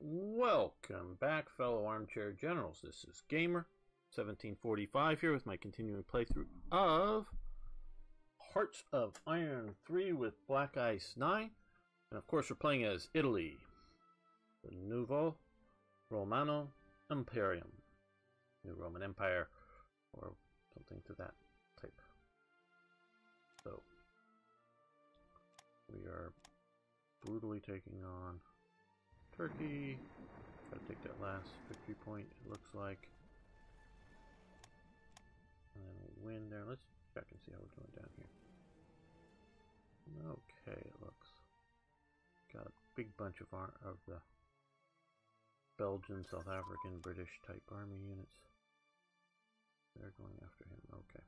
Welcome back, fellow armchair generals. This is Gamer1745 here with my continuing playthrough of Hearts of Iron 3 with Black Ice 9. And of course we're playing as Italy, the Nuovo Romano Imperium, New Roman Empire, or something to that type. So we are brutally taking on Turkey. Gotta take that last victory point, it looks like. And then we'll win there. Let's check and see how we're doing down here. Okay, it looks. Got a big bunch of the Belgian, South African, British type army units. They're going after him. Okay.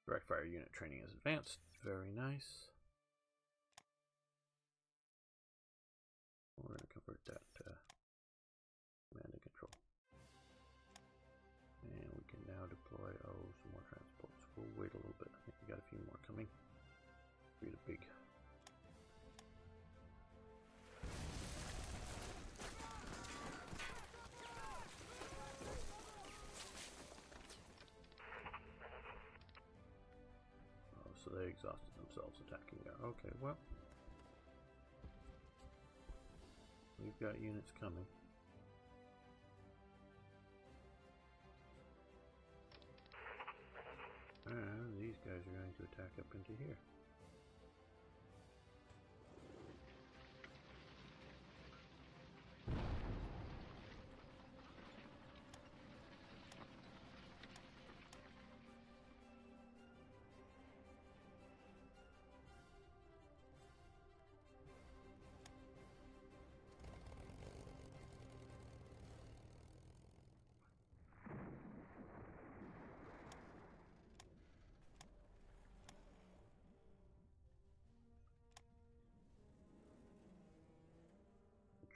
Direct fire unit training is advanced. Very nice. We're going to convert that to command and control. And we can now deploy, some more transports. We'll wait a little bit. I think we got a few more coming. Read a big. Oh, so they exhausted themselves attacking there. Okay, well. We've got units coming. And these guys are going to attack up into here.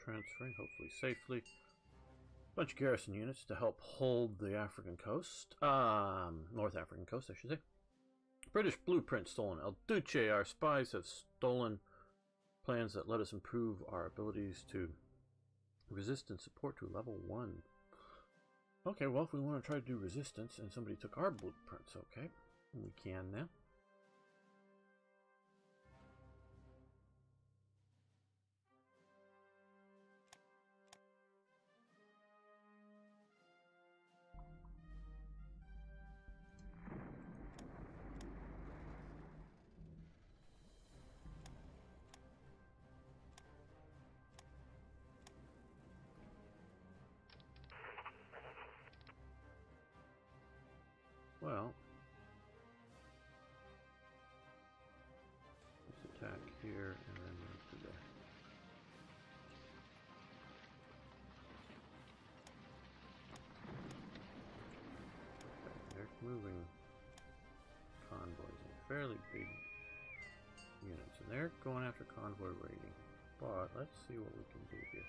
Transferring, hopefully safely. Bunch of garrison units to help hold the African coast. North African coast, I should say. British blueprint stolen. El Duce, our spies have stolen plans that let us improve our abilities to resist and support to level 1. Okay, well, if we want to try to do resistance and somebody took our blueprints, okay. We can now. Well, let's attack here and then move to there. Okay, they're moving convoys in fairly big units, and they're going after convoy raiding. But let's see what we can do here.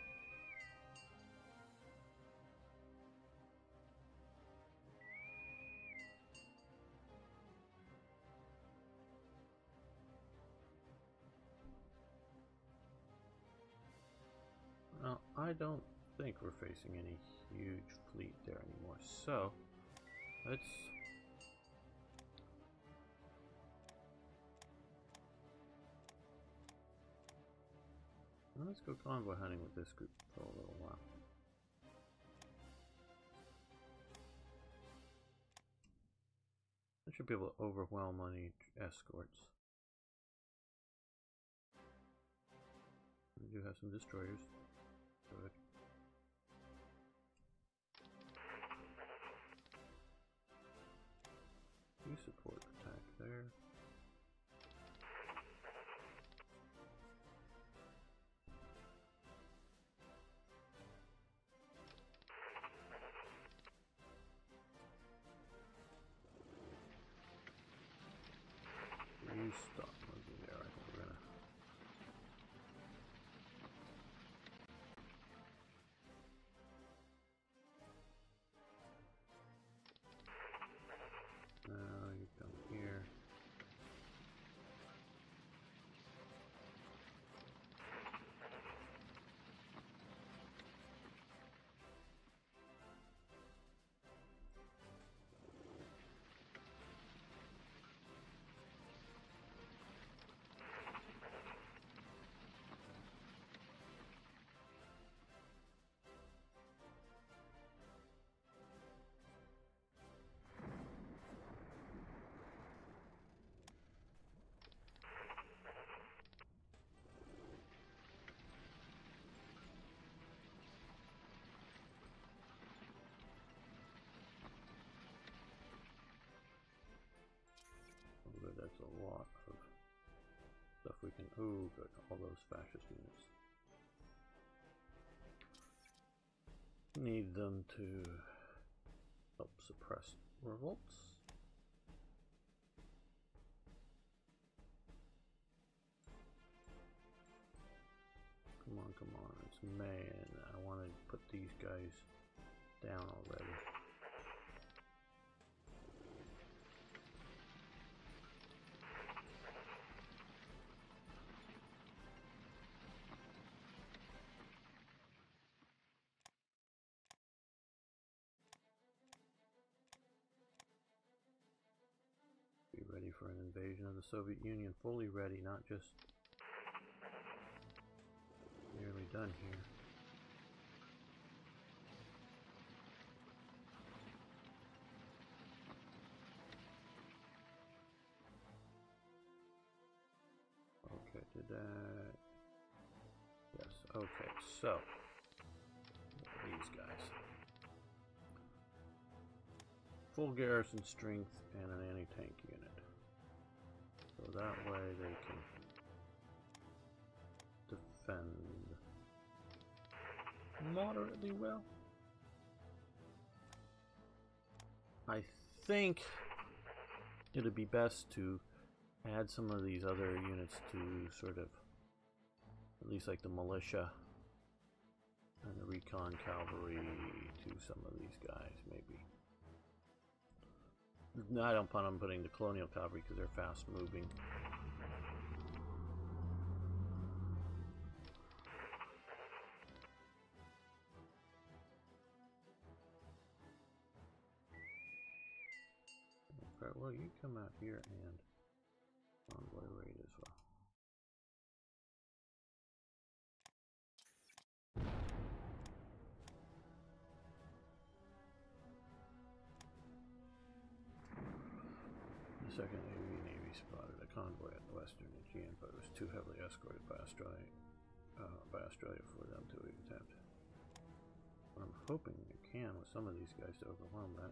Well, I don't think we're facing any huge fleet there anymore, so let's go convoy hunting with this group for a little while. I should be able to overwhelm any escorts. We do have some destroyers. Good. You support attack there. You stop moving there. I think we're gonna. we can. Ooh, good. All those fascist units. Need them to help suppress revolts. Come on, come on. It's May and I want to put these guys down already. Be ready for an invasion of the Soviet Union. Fully ready, not just nearly done here. Okay, did that. Yes, okay, so these guys. Full garrison strength and an anti-tank unit. So that way they can defend moderately well. I think it'd be best to add some of these other units to sort of, at least like the militia and the recon cavalry to some of these guys, maybe. No, I don't plan on putting the colonial cavalry because they're fast moving. Okay, well, you come out here and envoy raid as well. The second Navy spotted a convoy at the western Aegean, but it was too heavily escorted by Australia for them to attempt. I'm hoping you can with some of these guys to overwhelm that.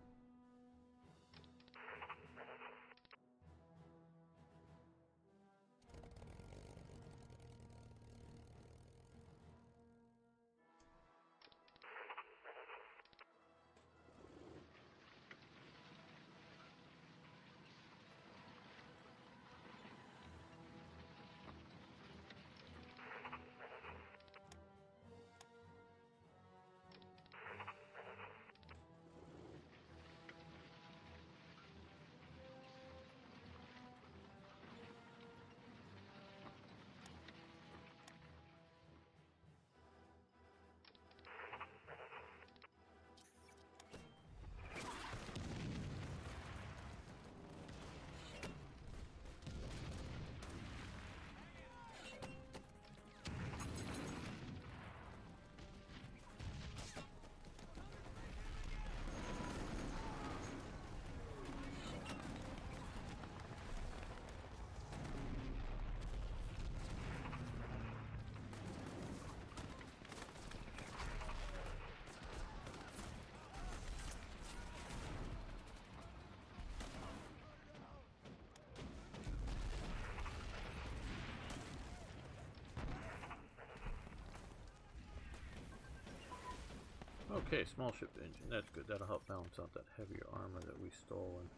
Okay, small ship engine. That's good. That'll help balance out that heavier armor that we stole and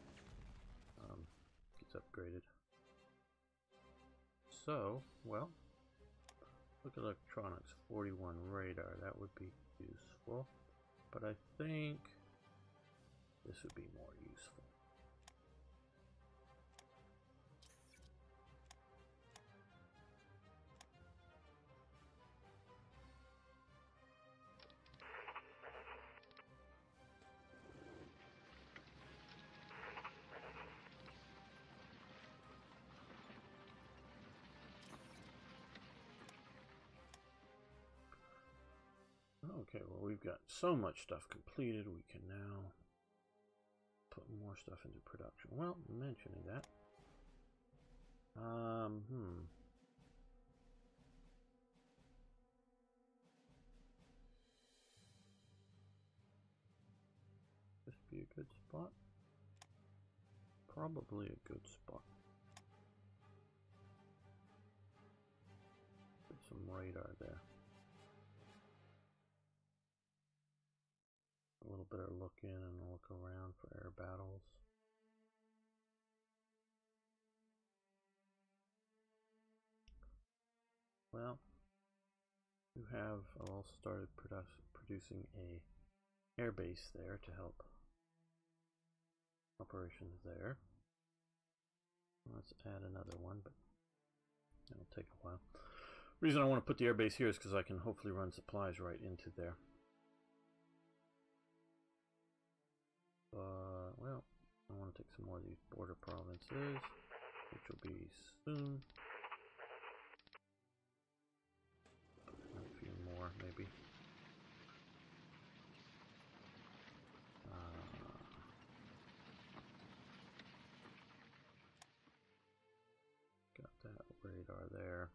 gets upgraded. So, well, look at electronics. 41 radar. That would be useful. But I think this would be more useful. Okay, well, we've got so much stuff completed, we can now put more stuff into production. Well, mentioning that, this be a good spot? Probably a good spot. some radar there. A little bit of look in and a look around for air battles. Well, you have also started producing a air base there to help operations there. Let's add another one, but it'll take a while. The reason I want to put the air base here is because I can hopefully run supplies right into there. Well, I want to take some more of these border provinces, which will be soon. A few more, maybe. Got that radar there.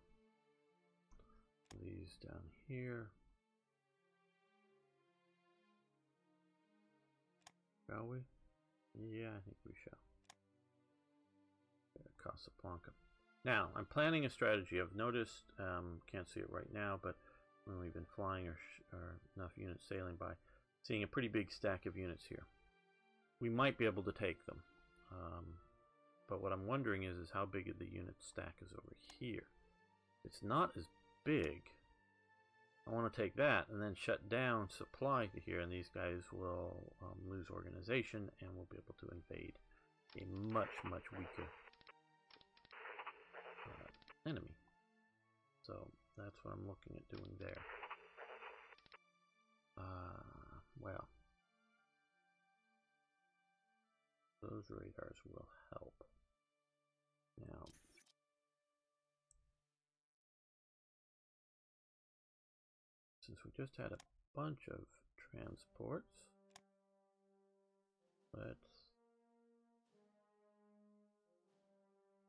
These down here. Shall we? Yeah, I think we shall. Casablanca. Now, I'm planning a strategy. I've noticed, can't see it right now, but when we've been flying or enough units sailing by, seeing a pretty big stack of units here. We might be able to take them. But what I'm wondering is how big the unit stack is over here. It's not as big. I want to take that and then shut down supply to here, and these guys will lose organization and we'll be able to invade a much, much weaker enemy. So that's what I'm looking at doing there. Well, those radars will help. Now, since we just had a bunch of transports,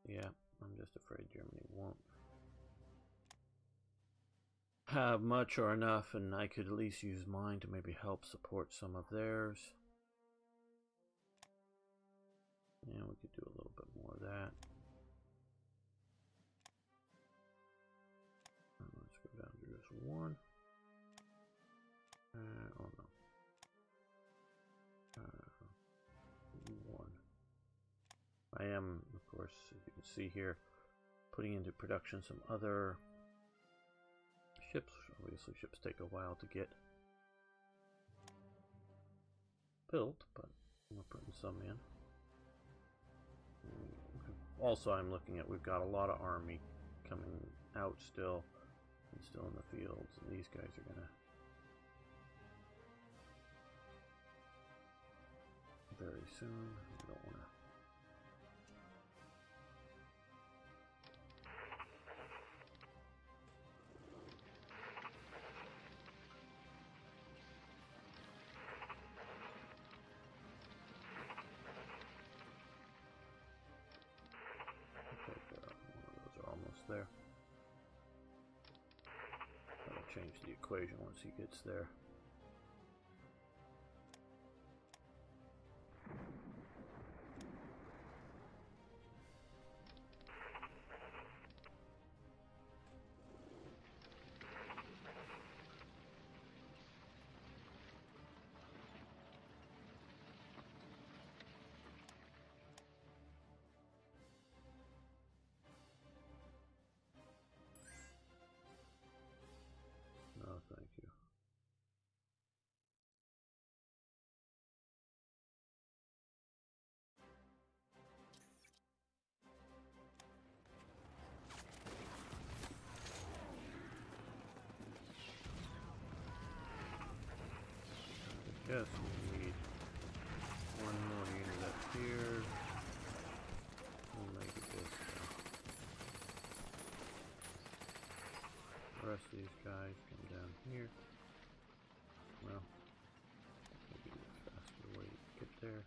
yeah, I'm just afraid Germany won't have much or enough, and I could at least use mine to maybe help support some of theirs. Yeah, we could do a little bit more of that. Let's go down to just one. Oh no. One. I am, of course, as you can see here, putting into production some other ships. Obviously, ships take a while to get built, but we're putting some in. Also, I'm looking at, we've got a lot of army coming out still, and still in the fields, and these guys are gonna very soon. I don't want to. There. That'll change the equation once he gets there. No, thank you. Yes, we need one more unit up here. We'll make it this. The rest of these guys come down here. Well, maybe a faster way to get there.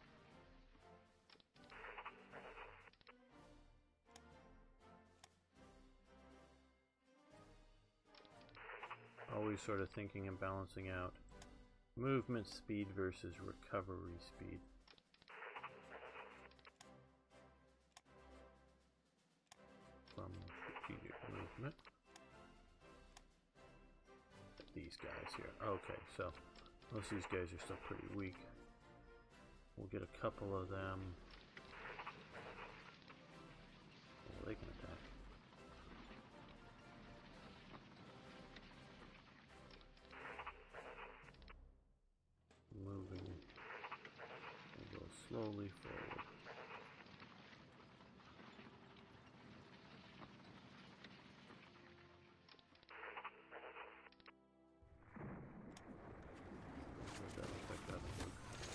Always sort of thinking and balancing out movement speed versus recovery speed. From strategic movement. these guys here. Okay, so most of these guys are still pretty weak. We'll get a couple of them. Oh, they can attack. Moving. We'll go slowly forward.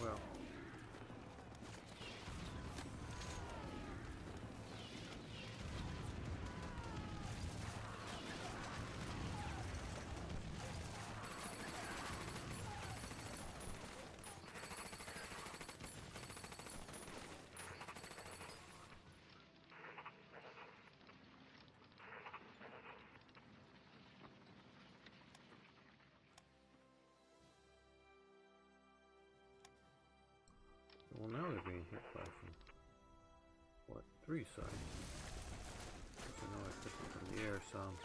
Well, well, now they're being hit by from, what, 3 sides. I know I took them from the air some.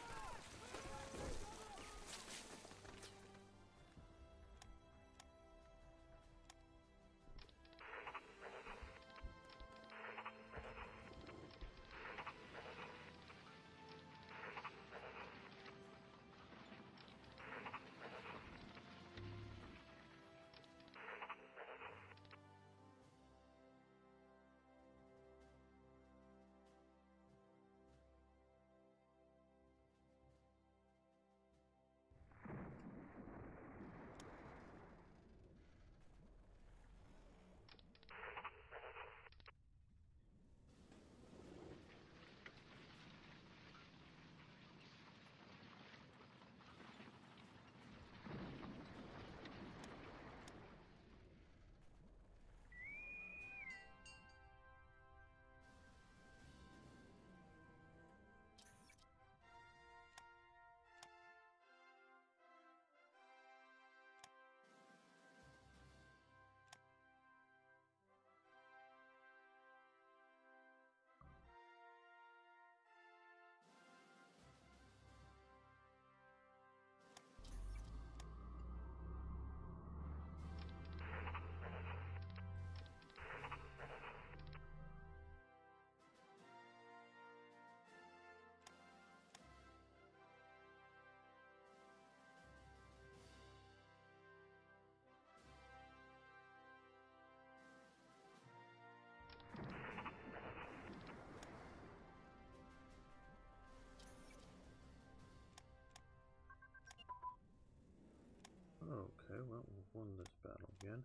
Okay, well, we've won this battle again.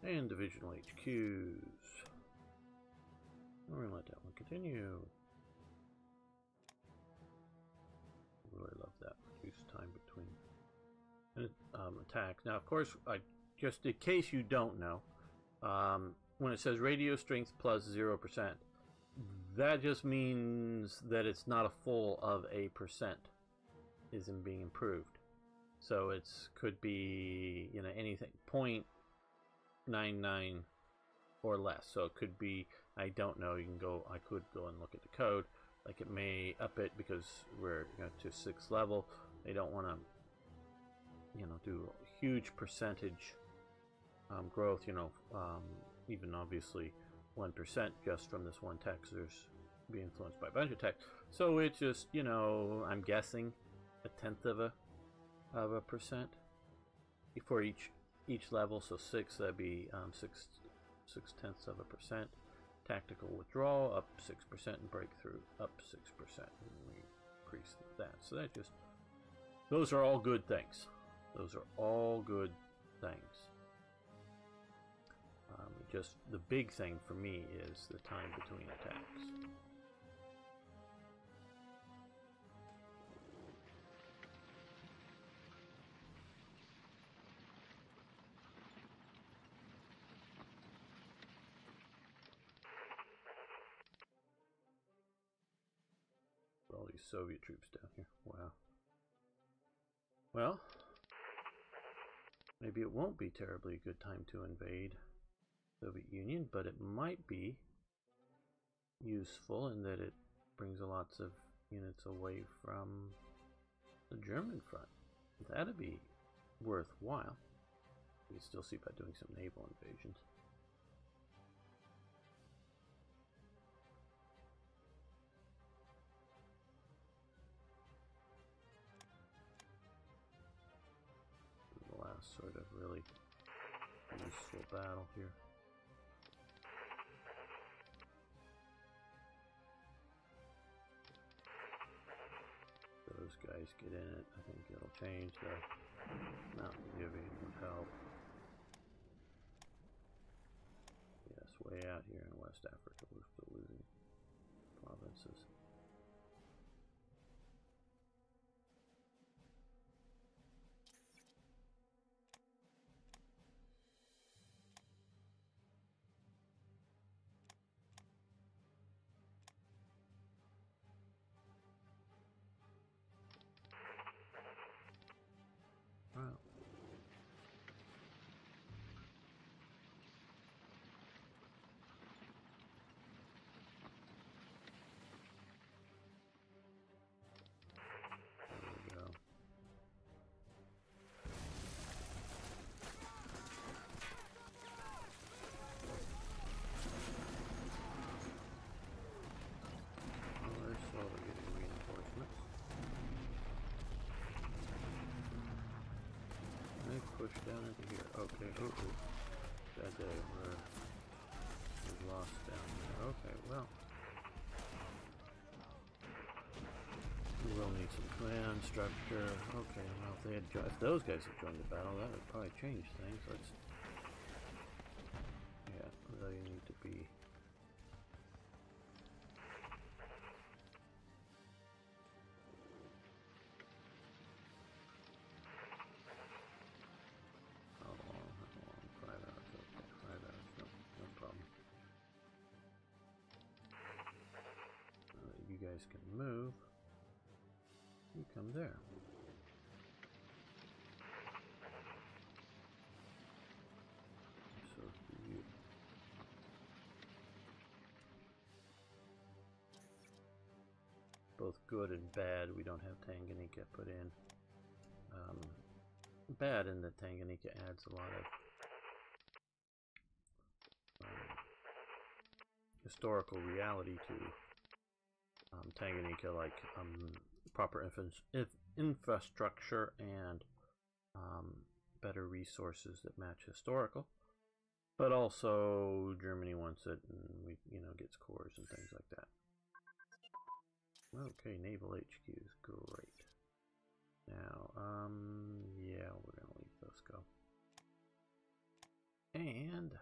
And divisional HQs. We're going to let that one continue. Really love that. Reduce time between attacks. Now, of course, just in case you don't know, when it says radio strength plus 0%, that just means that it's not a full of a percent isn't being improved. So it's could be, you know, anything 0.99 or less. So it could be, I don't know, you can go, I could go and look at the code. Like it may up it because we're to 6th level. They don't want to, you know, do a huge percentage growth, you know, even obviously 1% just from this one text. There's be influenced by a bunch of text. So it's just, you know, I'm guessing a tenth of a percent for each level. So 6, that'd be 6/10 of a percent. Tactical withdrawal up 6% and breakthrough up 6%. And we increase that. So that just, those are all good things. Those are all good things. Just the big thing for me is the time between attacks. All these Soviet troops down here. Wow. Well, maybe it won't be terribly a good time to invade Soviet Union, but it might be useful in that it brings lots of units away from the German front. That'd be worthwhile. We can still see about doing some naval invasions. The last sort of really useful battle here. Those guys get in it. I think it'll change. The mountain giving would help. Yes, way out here in West Africa, we're still losing provinces. Wow. There we go. Oh, they're slowly getting reinforcements. They push down into here. Okay, bad day. We're lost down there. Okay, well. We will need some command structure. Okay, well, if those guys had joined the battle, that would probably change things. Yeah, they need to be. How long? 5 hours. Okay, 5 hours. No problem. You guys can move. You come there. So you. Both good and bad. We don't have Tanganyika put in. Bad in that Tanganyika adds a lot of historical reality to Tanganyika, like proper infrastructure and better resources that match historical. But also Germany wants it, and we, gets cores and things like that. Okay, naval HQ is great. Now, yeah, we're gonna leave those go. And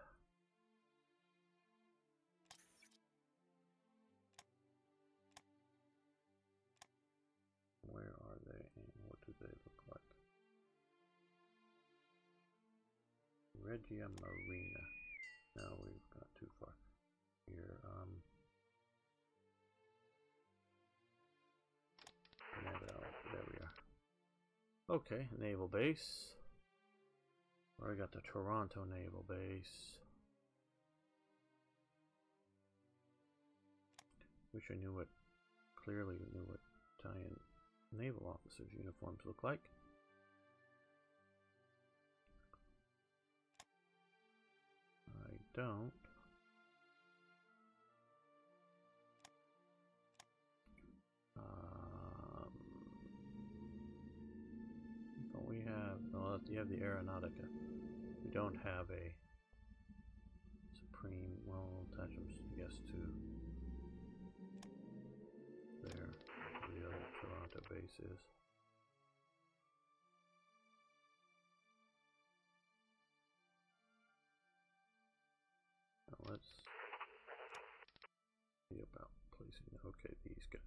where are they and what do they look like? Regia Marina. No, we've got too far. Here, there we are. Okay, naval base. I got the Toronto naval base. Wish I knew clearly knew what Italian naval officers' uniforms look like. I don't. But we have, well, you have the Aeronautica. We don't have a Supreme, well, we'll attach them, I guess, to there, where the other Toronto base is. Now let's see about placing, okay, these guys.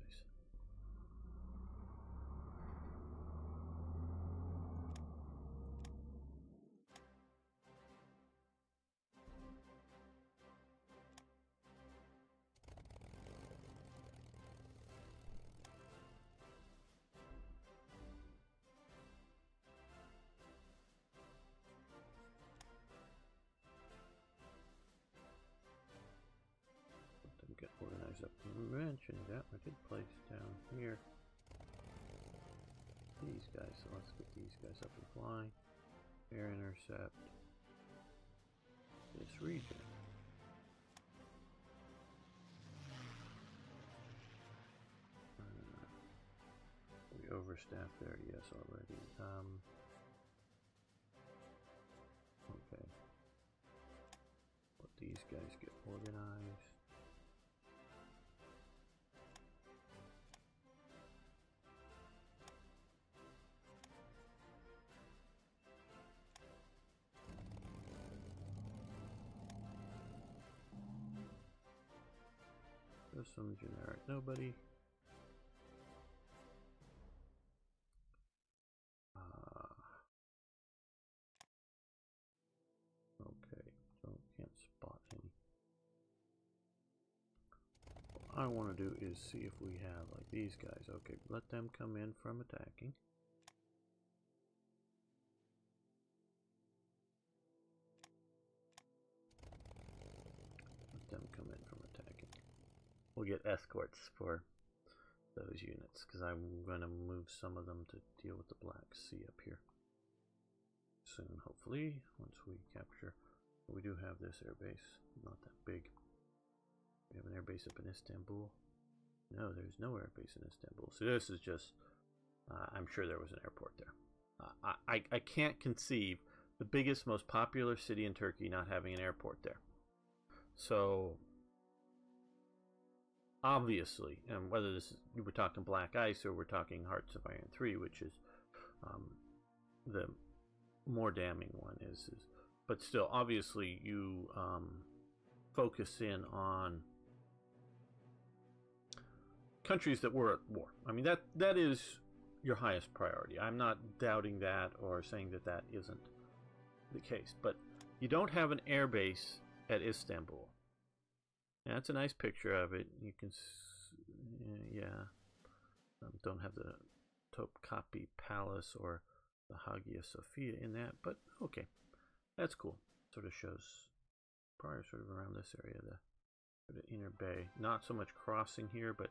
Get organized up. Mentioned that I did place down here these guys. So let's get these guys up and flying. Air intercept this region. We overstaffed there, yes, already. Okay. Let these guys get organized. There's some generic nobody. Okay, so can't spot any. What I want to do is see if we have like these guys. Okay, let them come in from attacking. Let them come in from attacking. We'll get escorts for those units because I'm going to move some of them to deal with the Black Sea up here soon, hopefully, once we capture. We do have this airbase, not that big. We have an airbase up in Istanbul. No, there's no airbase in Istanbul. So this is just, I'm sure there was an airport there. I can't conceive the biggest, most popular city in Turkey not having an airport there. So obviously, and whether this is, we're talking Black Ice or we're talking Hearts of Iron 3, which is the more damning one is but still, obviously you focus in on countries that were at war. I mean, that is your highest priority. I'm not doubting that or saying that that isn't the case, but you don't have an airbase at Istanbul. And that's a nice picture of it. You can, yeah, don't have the Topkapi Palace or the Hagia Sophia in that, but okay, that's cool. Sort of shows probably sort of around this area, the sort of inner bay. Not so much crossing here, but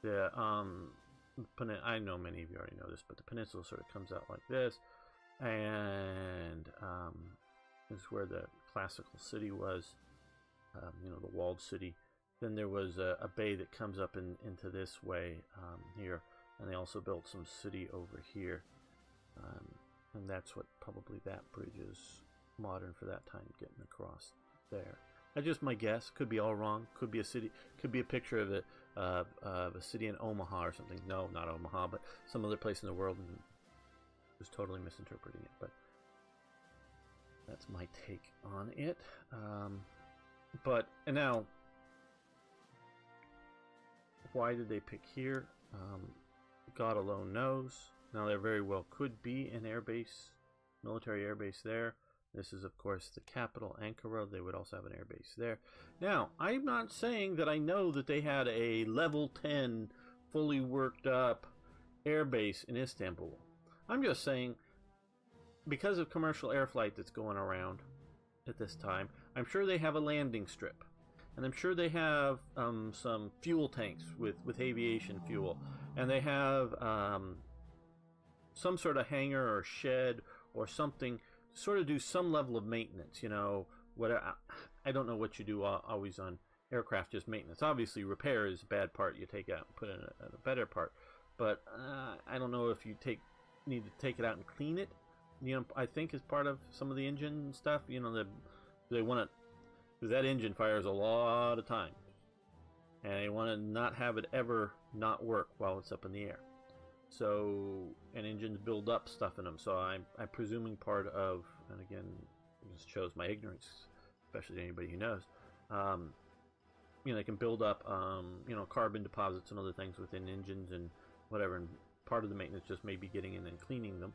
the I know many of you already know this, but the peninsula sort of comes out like this, and this is where the classical city was. You know, the walled city. Then there was a bay that comes up into this way here, and they also built some city over here, and that's what probably that bridge is modern for that time, getting across there. That's just my guess. Could be all wrong. Could be a city. Could be a picture of a city in Omaha or something. No, not Omaha, but some other place in the world, and was totally misinterpreting it. But that's my take on it. And now, why did they pick here? God alone knows. Now, there very well could be an airbase, military airbase there. This is, of course, the capital, Ankara. They would also have an airbase there. Now, I'm not saying that I know that they had a level 10, fully worked up airbase in Istanbul. I'm just saying, because of commercial air flight that's going around at this time, I'm sure they have a landing strip, and I'm sure they have some fuel tanks with aviation fuel, and they have some sort of hangar or shed or something to sort of do some level of maintenance. You know, whatever. I don't know what you do always on aircraft, just maintenance. Obviously, repair is a bad part. You take out and put in a better part, but I don't know if you need to take it out and clean it. You know, I think as part of some of the engine stuff, you know, they want to, because that engine fires a lot of times, and they want to not have it ever not work while it's up in the air. So, and engines build up stuff in them. So I'm presuming part of, and again, this shows my ignorance, especially to anybody who knows. You know, they can build up, you know, carbon deposits and other things within engines and whatever. And part of the maintenance just may be getting in and cleaning them.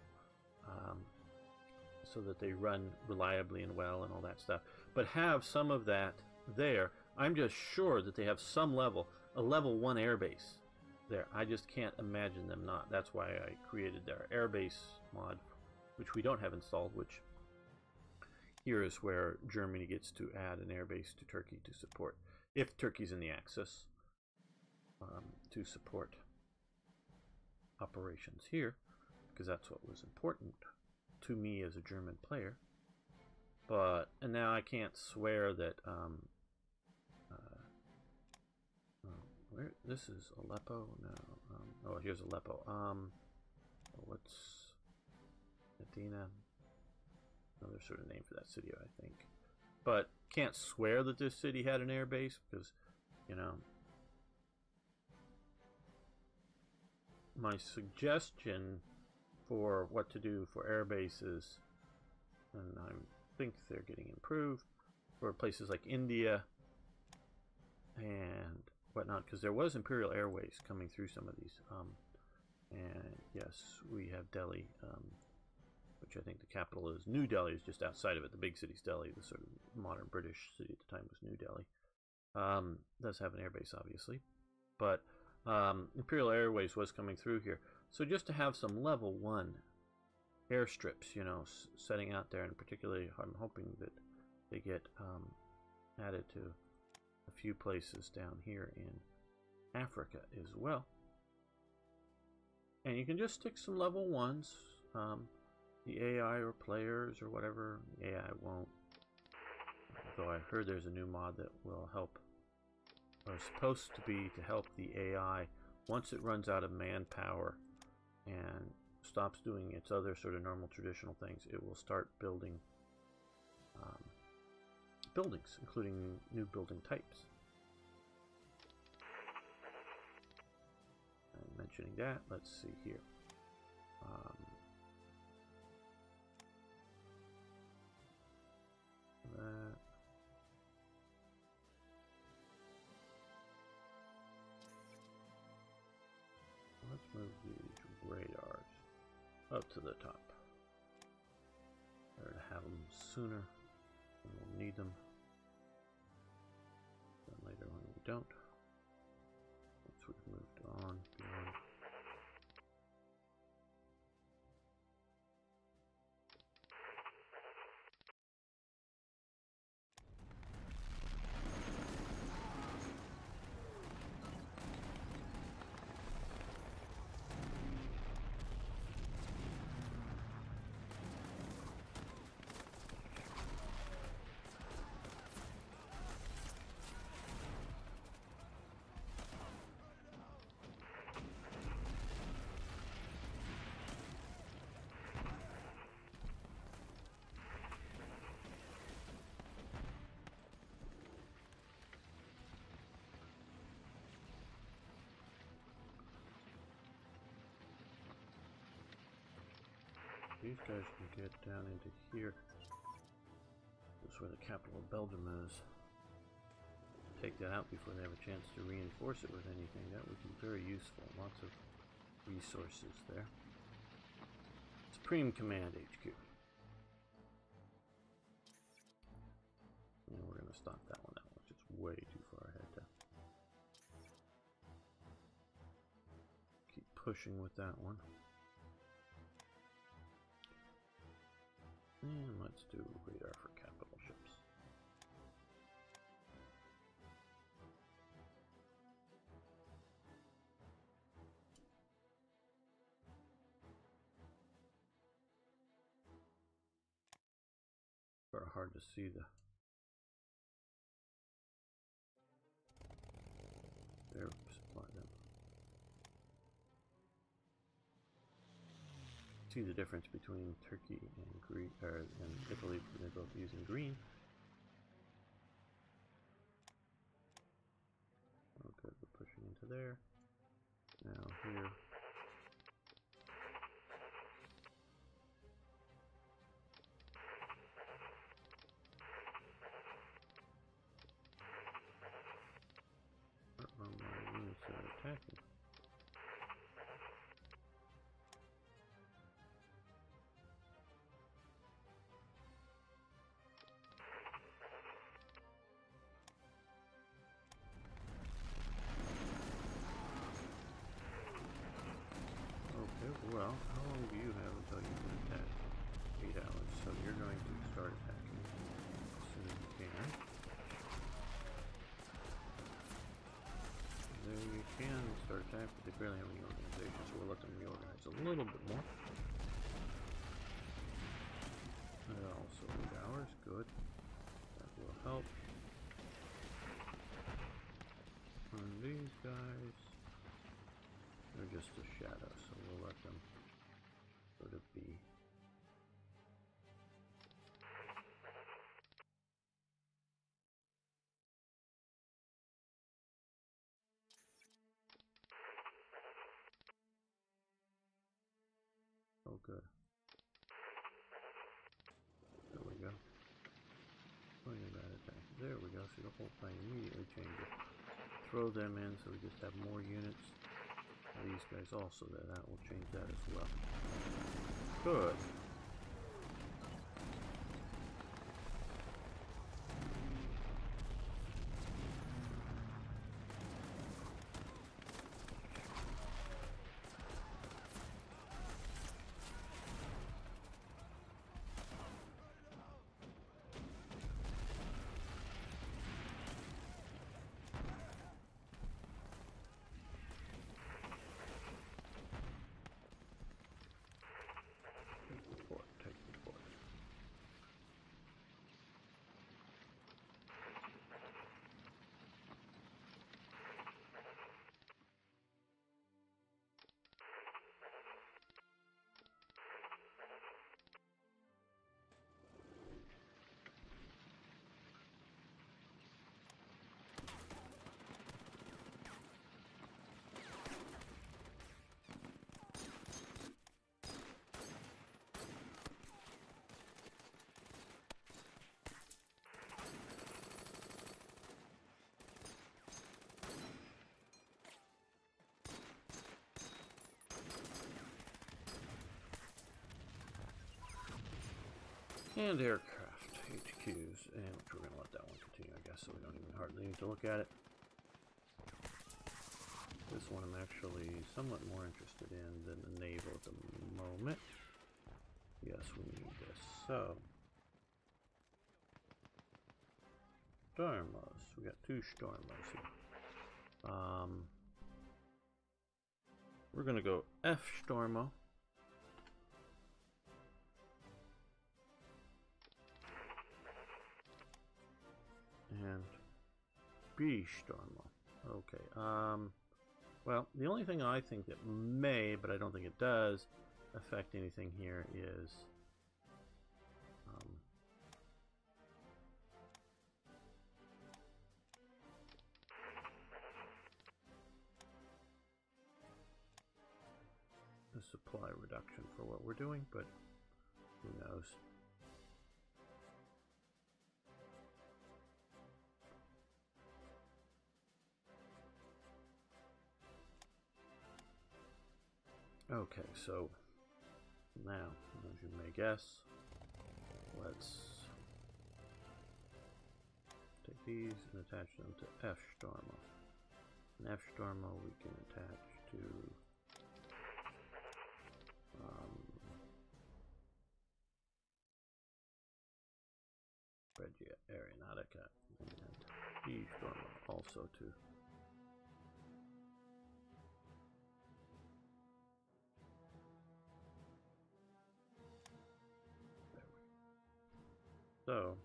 So that they run reliably and well and all that stuff, but have some of that there. I'm just sure that they have some level, a level 1 airbase there. I just can't imagine them not. That's why I created their airbase mod, which we don't have installed, which here is where Germany gets to add an airbase to Turkey to support, if Turkey's in the Axis, to support operations here. because that's what was important to me as a German player. But, and now I can't swear that, where, this is Aleppo? No, oh, here's Aleppo. What's Medina? Another sort of name for that city, I think. But can't swear that this city had an air base because, you know, my suggestion for what to do for air bases, and I think they're getting improved, for places like India and whatnot, because there was Imperial Airways coming through some of these. And yes, we have Delhi, which I think the capital is New Delhi, is just outside of it. The big city's Delhi. The sort of modern British city at the time was New Delhi. Does have an airbase, obviously, but Imperial Airways was coming through here. So just to have some level 1 airstrips, you know, setting out there, and particularly I'm hoping that they get added to a few places down here in Africa as well. And you can just stick some level 1s. The AI or players or whatever, the AI won't. Though I heard there's a new mod that will help, or supposed to be to help the AI once it runs out of manpower and stops doing its other sort of normal traditional things. It will start building buildings, including new building types. And mentioning that, let's see here. Let's move these radars up to the top. Better to have them sooner when we'll need them than later when we don't. Once we've moved on beyond. These guys can get down into here. This is where the capital of Belgium is. Take that out before they have a chance to reinforce it with anything. That would be very useful. Lots of resources there. Supreme Command HQ. And we're going to stop that one. That one's just way too far ahead to keep pushing with that one. And let's do radar for capital ships. Very hard to see the air supply them. See the difference between Turkey and Greece, and Italy. They're both using green. Oh, good. We're pushing into there. Now here. My units are attacking. Well, how long do you have until you can attack? 8 hours, so you're going to start attacking as soon as you can. There you can start attacking, but they barely have any organization, so we'll let them reorganize a little bit more. help. And these guys, they're just a shadow, so we'll let them sort of be. Oh, good. There we go. Look at that attack. There we go. See, the whole thing immediately changes. Throw them in so we just have more units. These guys also there. That will change that as well. Good. And aircraft HQs, and we're going to let that one continue, I guess, so we don't even hardly need to look at it. This one I'm actually somewhat more interested in than the naval at the moment. Yes, we need this. So, Stormos. We got 2 Stormos here. We're going to go F Stormo. And B Stormo. Okay. Well, the only thing I think that may, but I don't think it does, affect anything here is the supply reduction for what we're doing, but who knows. Okay, so now, as you may guess, let's take these and attach them to F Stormo. And F Stormo we can attach to Regia Aeronautica, and B Stormo also to so,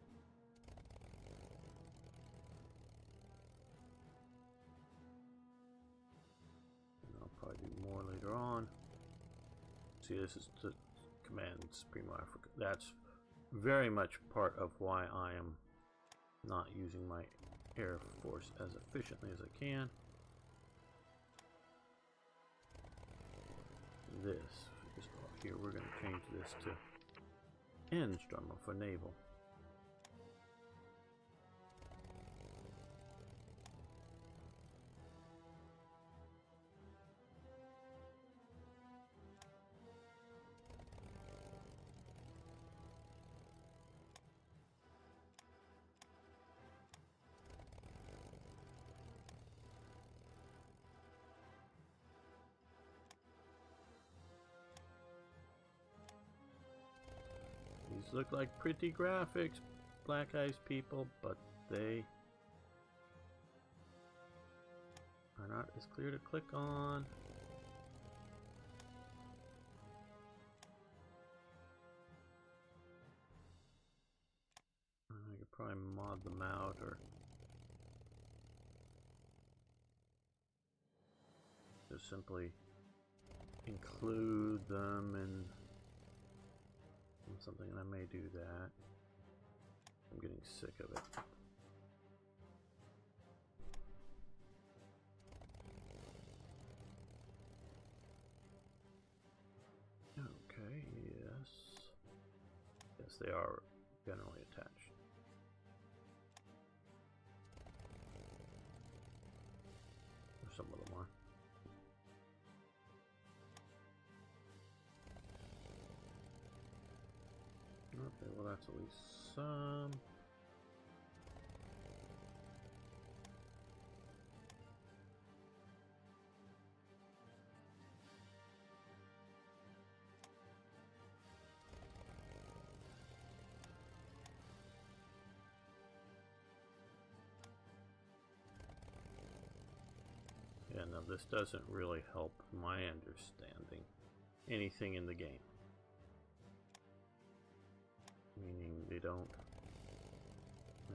and I'll probably do more later on. See, this is the commands Primo Africa. That's very much part of why I am not using my Air Force as efficiently as I can. This, just here, we're going to change this to N Stormo for naval. These look like pretty graphics, Black Eyes people, but they are not as clear to click on. I could probably mod them out or just simply include them in something, and I may do that. I'm getting sick of it. Okay, yes. Yes, they are generally attached. Or some of them are. Okay, well that's at least some. Yeah, no, this doesn't really help my understanding anything in the game. Meaning they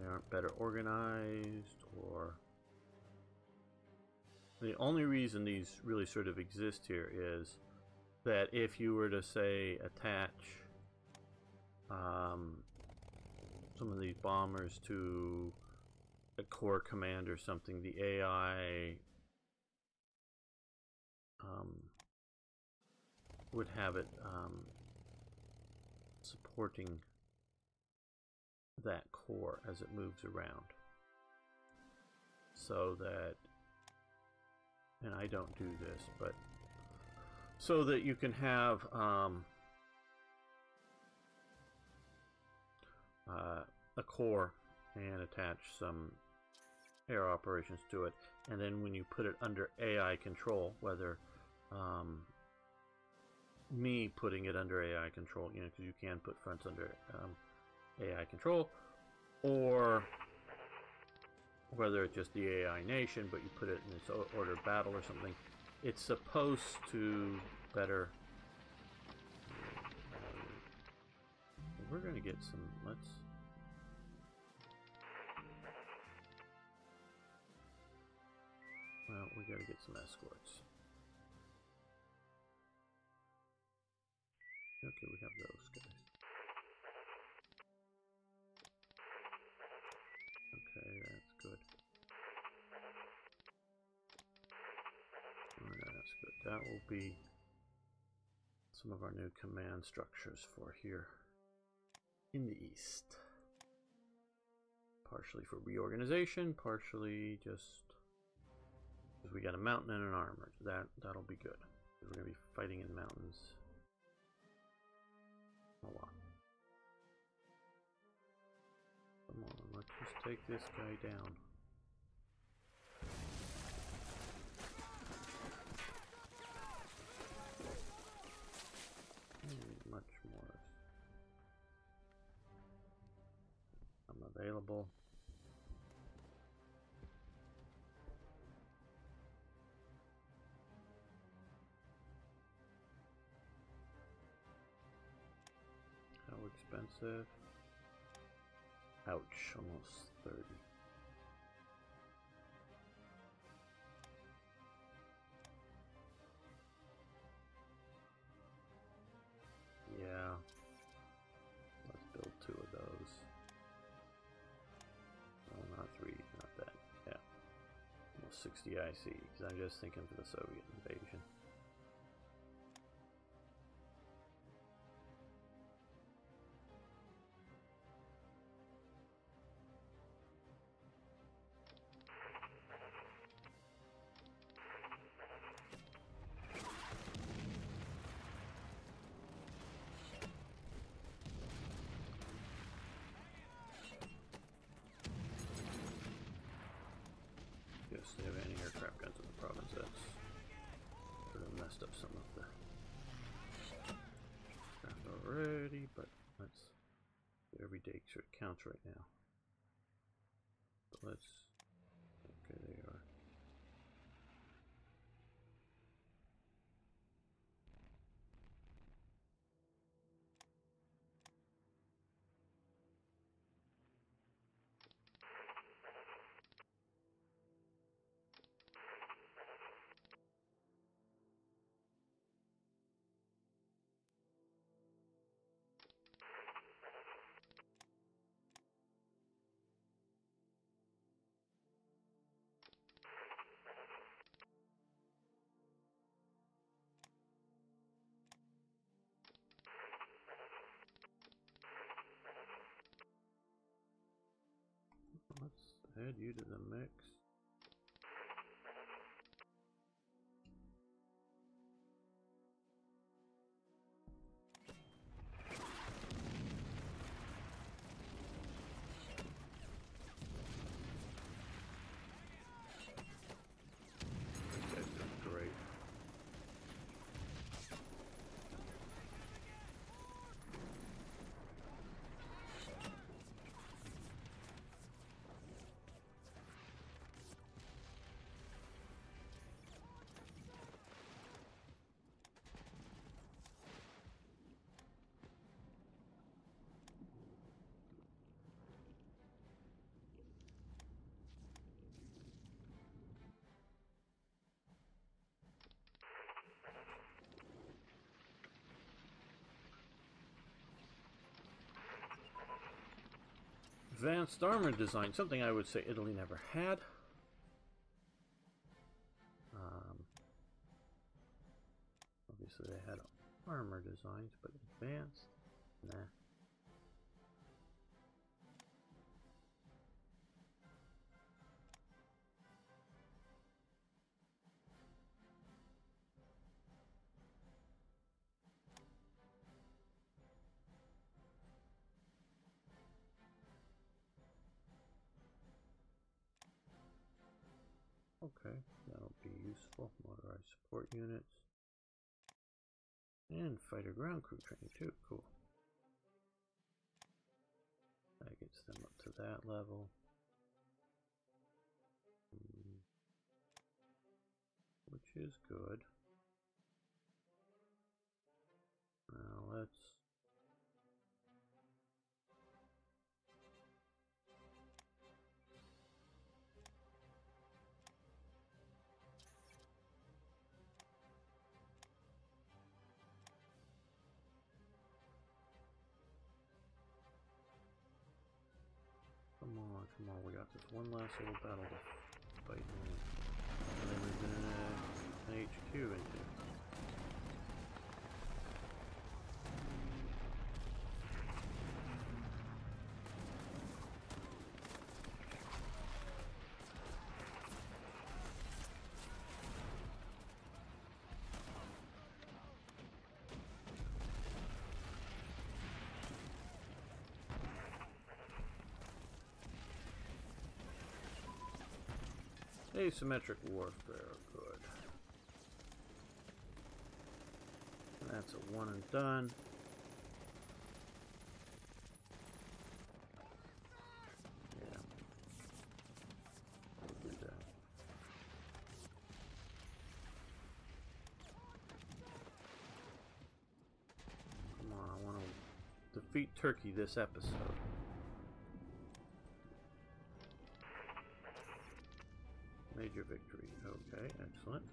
aren't better organized, or the only reason these really sort of exist here is that if you were to say attach some of these bombers to a core command or something, the AI would have it supporting that core as it moves around, so that, and I don't do this, but so that you can have a core and attach some air operations to it, and then when you put it under AI control, whether me putting it under AI control, you know, because you can put fronts under AI control, or whether it's just the AI nation, but you put it in its order of battle or something, it's supposed to better. We're going to get some, well, we got to get some escorts. Okay, we have those guys. Okay, that's good. That's good. That will be some of our new command structures for here in the east. Partially for reorganization, partially just because we got a mountain and an armor. That'll be good. We're going to be fighting in mountains a lot. Come on, let's just take this guy down. Much more. I'm available. How expensive? Ouch, almost 30. Yeah. Let's build 2 of those. No, not 3, not that. Yeah. Almost 60 IC, because I'm just thinking for the Soviet invasion. Yes, they have anti-aircraft guns in the province. That's sort of messed up some of the craft already, but let's every day sort of counts right now. But let's, okay, they are. add you to the mix. Advanced armor design, something I would say Italy never had. Obviously they had armor designs, but advanced, nah. Okay, that'll be useful. Motorized support units. And fighter ground crew training too, cool. That gets them up to that level. Which is good. Now let's... Come on, we got this one last little battle to fight in. And then we're gonna an HQ into. Asymmetric warfare, good. That's a one and done. Yeah. We'll do that. Come on, I want to defeat Turkey this episode. Major victory. Okay, excellent.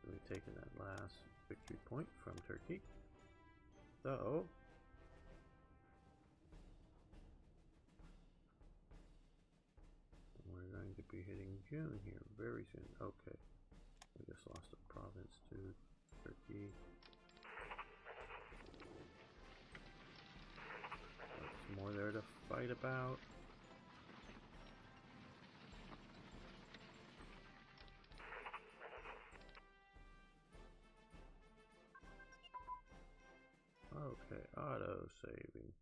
So we've taken that last victory point from Turkey. So we're going to be hitting June here very soon. Okay. We just lost a province to Turkey. Lots more there to fight about. Okay, auto saving.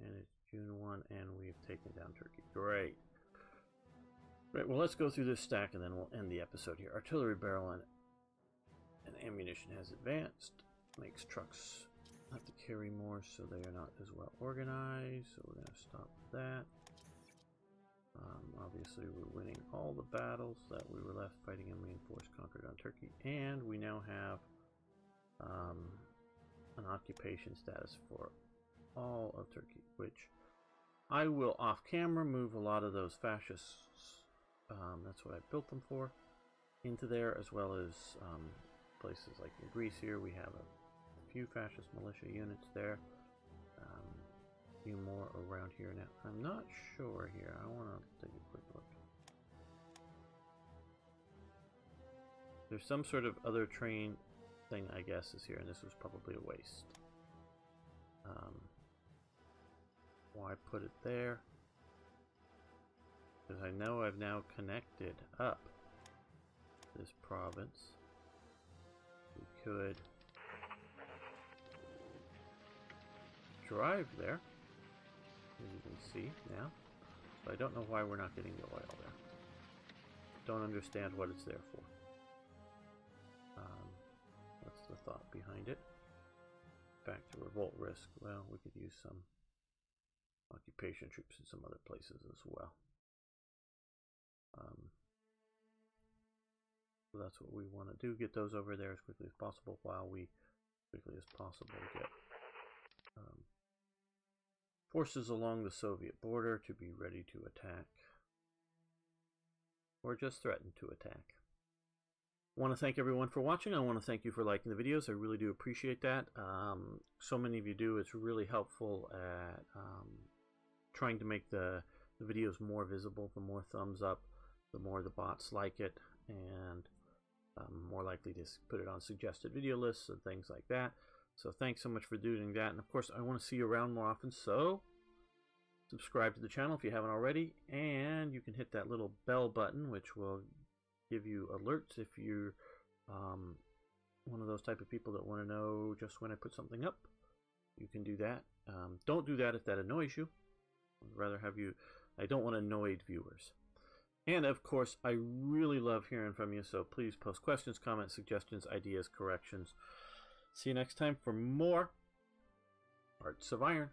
And it's June 1 and we've taken down Turkey. Great. Right, well let's go through this stack and then we'll end the episode here. Artillery barrel and ammunition has advanced. Makes trucks have to carry more so they are not as well organized. So we're going to stop that. Obviously we're winning all the battles that we were left fighting and reinforced conquered on Turkey. And we now have an occupation status for all of Turkey, which I will off camera move a lot of those fascists, that's what I built them for, into there, as well as places like in Greece here we have a few fascist militia units there, a few more around here. Now I'm not sure here, I want to take a quick look. There's some sort of other train thing I guess is here, and this was probably a waste. Why put it there? Because I know I've now connected up this province. We could drive there, as you can see now. But I don't know why we're not getting the oil there. Don't understand what it's there for. What's the thought behind it? Back to revolt risk. Well, we could use some occupation troops in some other places as well. So that's what we want to do. Get those over there as quickly as possible while we, get forces along the Soviet border to be ready to attack. Or just threaten to attack. I want to thank everyone for watching. I want to thank you for liking the videos. I really do appreciate that. So many of you do. It's really helpful at trying to make the videos more visible. The more thumbs up, the more the bots like it, and more likely to put it on suggested video lists and things like that. So thanks so much for doing that. And of course, I want to see you around more often. So subscribe to the channel if you haven't already, and you can hit that little bell button, which will give you alerts if you're one of those type of people that want to know just when I put something up. You can do that. Don't do that if that annoys you. I'd rather have you. I don't want annoyed viewers. And of course, I really love hearing from you, so please post questions, comments, suggestions, ideas, corrections. See you next time for more Hearts of Iron.